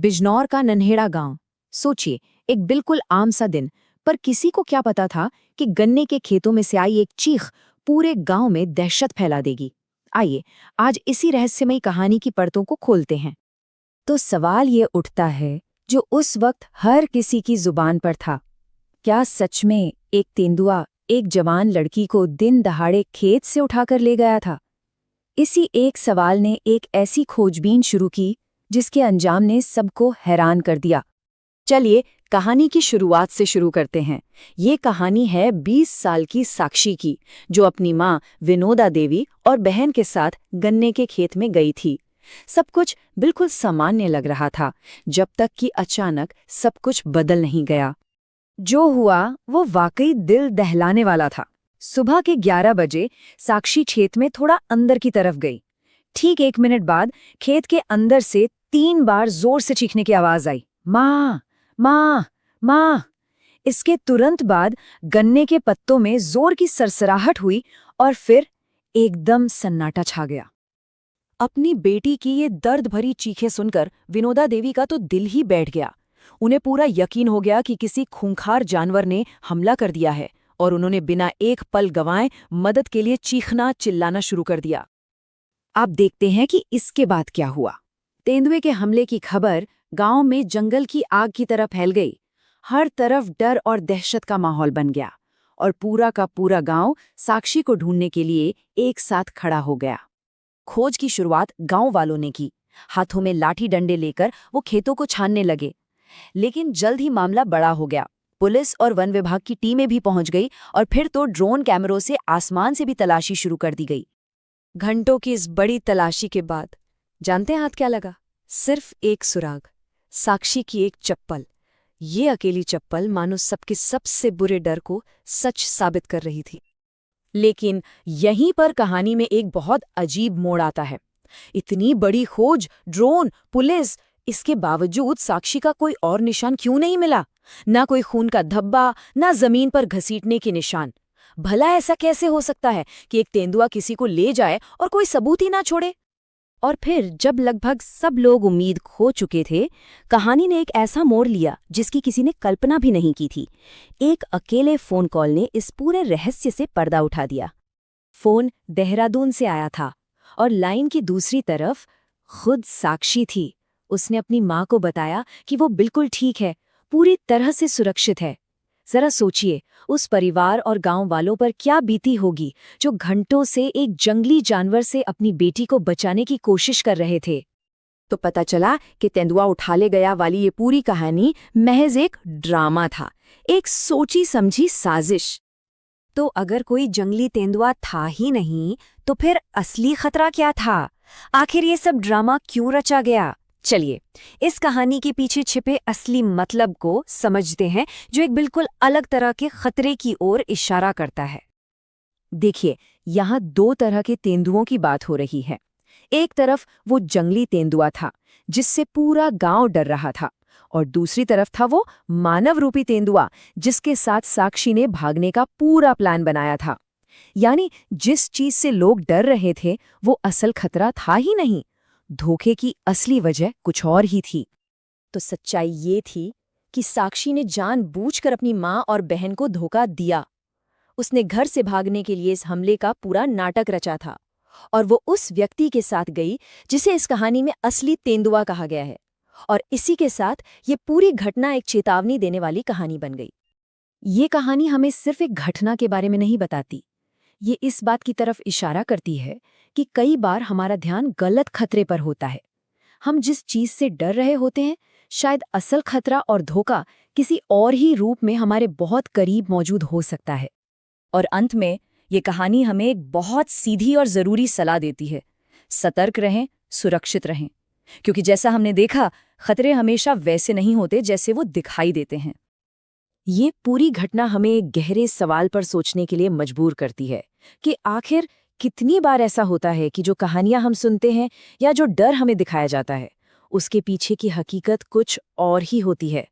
बिजनौर का नन्हेड़ा गांव। सोचिए, एक बिल्कुल आम सा दिन, पर किसी को क्या पता था कि गन्ने के खेतों में से आई एक चीख पूरे गांव में दहशत फैला देगी। आइए, आज इसी रहस्यमयी कहानी की परतों को खोलते हैं। तो सवाल ये उठता है, जो उस वक्त हर किसी की जुबान पर था, क्या सच में एक तेंदुआ एक जवान लड़की को दिन दहाड़े खेत से उठाकर ले गया था? इसी एक सवाल ने एक ऐसी खोजबीन शुरू की जिसके अंजाम ने सबको हैरान कर दिया। चलिए, कहानी की शुरुआत से शुरू करते हैं। ये कहानी है 20 साल की साक्षी की, जो अपनी माँ विनोदा देवी और बहन के साथ गन्ने के खेत में गई थी। सब कुछ बिल्कुल सामान्य लग रहा था, जब तक कि अचानक सब कुछ बदल नहीं गया। जो हुआ वो वाकई दिल दहलाने वाला था। सुबह के 11 बजे साक्षी खेत में थोड़ा अंदर की तरफ गई। ठीक 1 मिनट बाद खेत के अंदर से 3 बार जोर से चीखने की आवाज आई, माँ, माँ, माँ। इसके तुरंत बाद गन्ने के पत्तों में जोर की सरसराहट हुई और फिर एकदम सन्नाटा छा गया। अपनी बेटी की ये दर्द भरी चीखें सुनकर विनोदा देवी का तो दिल ही बैठ गया। उन्हें पूरा यकीन हो गया कि किसी खूंखार जानवर ने हमला कर दिया है, और उन्होंने बिना एक पल गंवाए मदद के लिए चीखना चिल्लाना शुरू कर दिया। अब देखते हैं कि इसके बाद क्या हुआ। तेंदुए के हमले की खबर गांव में जंगल की आग की तरह फैल गई। हर तरफ डर और दहशत का माहौल बन गया, और पूरा का पूरा गांव साक्षी को ढूंढने के लिए एक साथ खड़ा हो गया। खोज की शुरुआत गांव वालों ने की। हाथों में लाठी डंडे लेकर वो खेतों को छानने लगे। लेकिन जल्द ही मामला बड़ा हो गया। पुलिस और वन विभाग की टीमें भी पहुंच गई, और फिर तो ड्रोन कैमरों से आसमान से भी तलाशी शुरू कर दी गई। घंटों की इस बड़ी तलाशी के बाद जानते हैं हाथ क्या लगा? सिर्फ एक सुराग, साक्षी की एक चप्पल। ये अकेली चप्पल मानो सबके सबसे बुरे डर को सच साबित कर रही थी। लेकिन यहीं पर कहानी में एक बहुत अजीब मोड़ आता है। इतनी बड़ी खोज, ड्रोन, पुलिस, इसके बावजूद साक्षी का कोई और निशान क्यों नहीं मिला? ना कोई खून का धब्बा, ना जमीन पर घसीटने के निशान। भला ऐसा कैसे हो सकता है कि एक तेंदुआ किसी को ले जाए और कोई सबूत ही ना छोड़े? और फिर जब लगभग सब लोग उम्मीद खो चुके थे, कहानी ने एक ऐसा मोड़ लिया जिसकी किसी ने कल्पना भी नहीं की थी। एक अकेले फोन कॉल ने इस पूरे रहस्य से पर्दा उठा दिया। फोन देहरादून से आया था, और लाइन की दूसरी तरफ खुद साक्षी थी। उसने अपनी माँ को बताया कि वो बिल्कुल ठीक है, पूरी तरह से सुरक्षित है। जरा सोचिए, उस परिवार और गांव वालों पर क्या बीती होगी जो घंटों से एक जंगली जानवर से अपनी बेटी को बचाने की कोशिश कर रहे थे। तो पता चला कि तेंदुआ उठा ले गया वाली ये पूरी कहानी महज एक ड्रामा था, एक सोची समझी साजिश। तो अगर कोई जंगली तेंदुआ था ही नहीं, तो फिर असली खतरा क्या था? आखिर ये सब ड्रामा क्यों रचा गया? चलिए, इस कहानी के पीछे छिपे असली मतलब को समझते हैं, जो एक बिल्कुल अलग तरह के खतरे की ओर इशारा करता है। देखिए, यहाँ 2 तरह के तेंदुओं की बात हो रही है। एक तरफ वो जंगली तेंदुआ था जिससे पूरा गांव डर रहा था, और दूसरी तरफ था वो मानव रूपी तेंदुआ जिसके साथ साक्षी ने भागने का पूरा प्लान बनाया था। यानी जिस चीज से लोग डर रहे थे वो असल खतरा था ही नहीं, धोखे की असली वजह कुछ और ही थी। तो सच्चाई ये थी कि साक्षी ने जानबूझकर अपनी माँ और बहन को धोखा दिया। उसने घर से भागने के लिए इस हमले का पूरा नाटक रचा था, और वो उस व्यक्ति के साथ गई जिसे इस कहानी में असली तेंदुआ कहा गया है। और इसी के साथ ये पूरी घटना एक चेतावनी देने वाली कहानी बन गई। ये कहानी हमें सिर्फ एक घटना के बारे में नहीं बताती, ये इस बात की तरफ इशारा करती है कि कई बार हमारा ध्यान गलत खतरे पर होता है। हम जिस चीज से डर रहे होते हैं, शायद असल खतरा और धोखा किसी और ही रूप में हमारे बहुत करीब मौजूद हो सकता है। और अंत में ये कहानी हमें एक बहुत सीधी और जरूरी सलाह देती है: सतर्क रहें, सुरक्षित रहें, क्योंकि जैसा हमने देखा, खतरे हमेशा वैसे नहीं होते जैसे वो दिखाई देते हैं। ये पूरी घटना हमें एक गहरे सवाल पर सोचने के लिए मजबूर करती है कि आखिर कितनी बार ऐसा होता है कि जो कहानियां हम सुनते हैं या जो डर हमें दिखाया जाता है, उसके पीछे की हकीकत कुछ और ही होती है।